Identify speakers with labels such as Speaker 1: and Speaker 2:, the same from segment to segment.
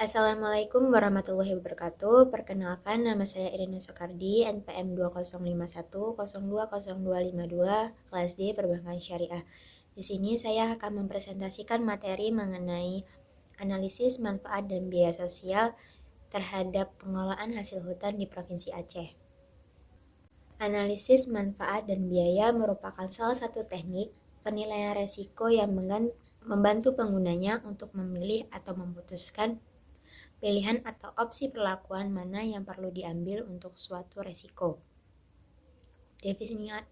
Speaker 1: Assalamualaikum warahmatullahi wabarakatuh. Perkenalkan, nama saya Irina Soekardi, NPM 2051020252, kelas D Perbankan Syariah. Di sini saya akan mempresentasikan materi mengenai analisis manfaat dan biaya sosial terhadap pengelolaan hasil hutan di Provinsi Aceh. Analisis manfaat dan biaya merupakan salah satu teknik penilaian resiko yang membantu penggunanya untuk memilih atau memutuskan pilihan atau opsi perlakuan mana yang perlu diambil untuk suatu resiko.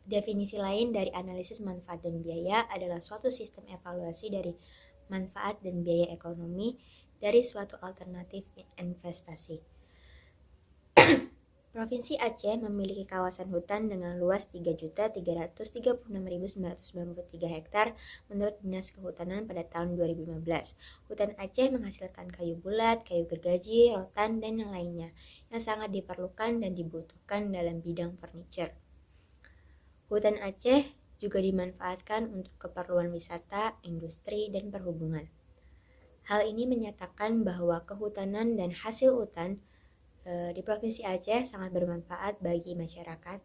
Speaker 1: Definisi lain dari analisis manfaat dan biaya adalah suatu sistem evaluasi dari manfaat dan biaya ekonomi dari suatu alternatif investasi. Provinsi Aceh memiliki kawasan hutan dengan luas 3.336.993 hektar menurut Dinas Kehutanan pada tahun 2015. Hutan Aceh menghasilkan kayu bulat, kayu gergaji, rotan, dan yang lainnya yang sangat diperlukan dan dibutuhkan dalam bidang furniture. Hutan Aceh juga dimanfaatkan untuk keperluan wisata, industri, dan perhubungan. Hal ini menyatakan bahwa kehutanan dan hasil hutan di Provinsi Aceh sangat bermanfaat bagi masyarakat,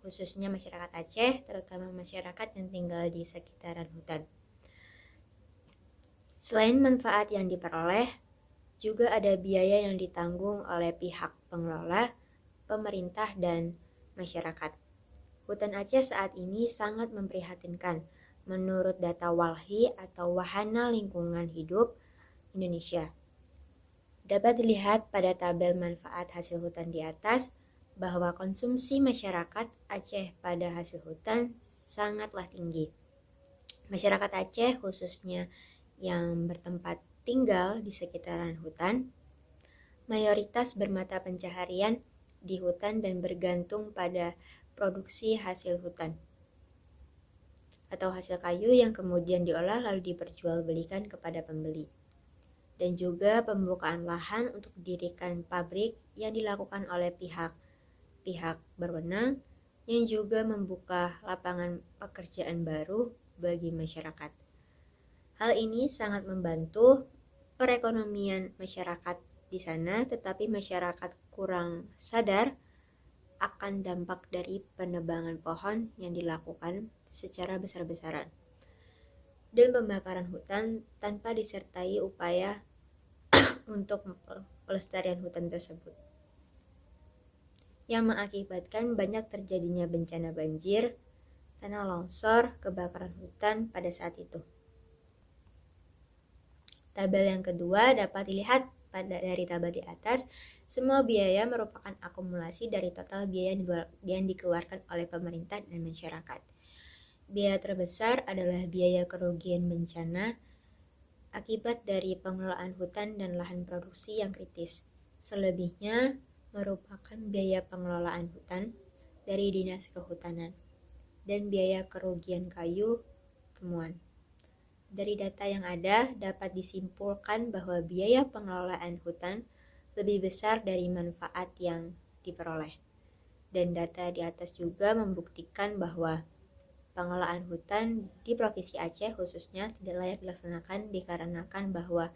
Speaker 1: khususnya masyarakat Aceh, terutama masyarakat yang tinggal di sekitaran hutan. Selain manfaat yang diperoleh, juga ada biaya yang ditanggung oleh pihak pengelola, pemerintah, dan masyarakat. Hutan Aceh saat ini sangat memprihatinkan menurut data WALHI atau Wahana Lingkungan Hidup Indonesia. Dapat dilihat pada tabel manfaat hasil hutan di atas bahwa konsumsi masyarakat Aceh pada hasil hutan sangatlah tinggi. Masyarakat Aceh khususnya yang bertempat tinggal di sekitaran hutan, mayoritas bermata pencaharian di hutan dan bergantung pada produksi hasil hutan atau hasil kayu yang kemudian diolah lalu diperjualbelikan kepada pembeli. Dan juga pembukaan lahan untuk didirikan pabrik yang dilakukan oleh pihak berwenang yang juga membuka lapangan pekerjaan baru bagi masyarakat. Hal ini sangat membantu perekonomian masyarakat di sana, tetapi masyarakat kurang sadar akan dampak dari penebangan pohon yang dilakukan secara besar-besaran dan pembakaran hutan tanpa disertai upaya untuk pelestarian hutan tersebut, yang mengakibatkan banyak terjadinya bencana banjir, tanah longsor, kebakaran hutan pada saat itu. Tabel yang kedua dapat dilihat dari tabel di atas. Semua biaya merupakan akumulasi dari total biaya yang dikeluarkan oleh pemerintah dan masyarakat. Biaya terbesar adalah biaya kerugian bencana akibat dari pengelolaan hutan dan lahan produksi yang kritis. Selebihnya merupakan biaya pengelolaan hutan dari Dinas Kehutanan dan biaya kerugian kayu temuan. Dari data yang ada dapat disimpulkan bahwa biaya pengelolaan hutan lebih besar dari manfaat yang diperoleh. Dan data di atas juga membuktikan bahwa pengelolaan hutan di Provinsi Aceh khususnya tidak layak dilaksanakan dikarenakan bahwa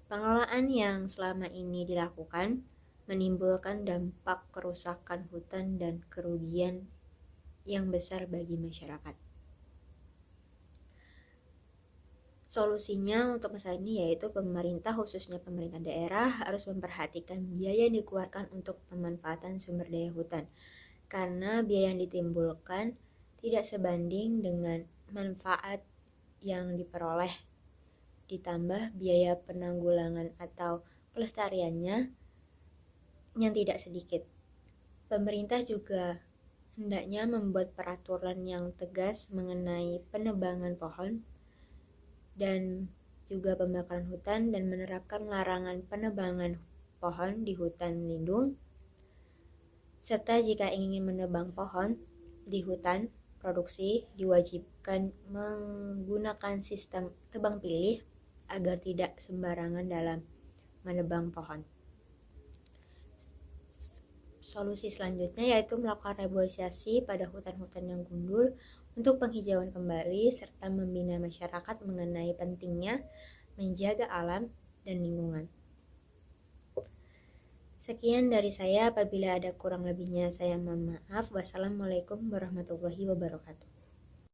Speaker 1: pengelolaan yang selama ini dilakukan menimbulkan dampak kerusakan hutan dan kerugian yang besar bagi masyarakat. Solusinya untuk masalah ini yaitu pemerintah, khususnya pemerintah daerah, harus memperhatikan biaya yang dikeluarkan untuk pemanfaatan sumber daya hutan, karena biaya yang ditimbulkan tidak sebanding dengan manfaat yang diperoleh, ditambah biaya penanggulangan atau pelestariannya yang tidak sedikit. Pemerintah juga hendaknya membuat peraturan yang tegas mengenai penebangan pohon dan juga pembakaran hutan dan menerapkan larangan penebangan pohon di hutan lindung, serta jika ingin menebang pohon di hutan produksi diwajibkan menggunakan sistem tebang pilih agar tidak sembarangan dalam menebang pohon. Solusi selanjutnya yaitu melakukan reboisasi pada hutan-hutan yang gundul untuk penghijauan kembali serta membina masyarakat mengenai pentingnya menjaga alam dan lingkungan. Sekian dari saya, apabila ada kurang lebihnya saya mohon maaf. Wassalamualaikum warahmatullahi wabarakatuh.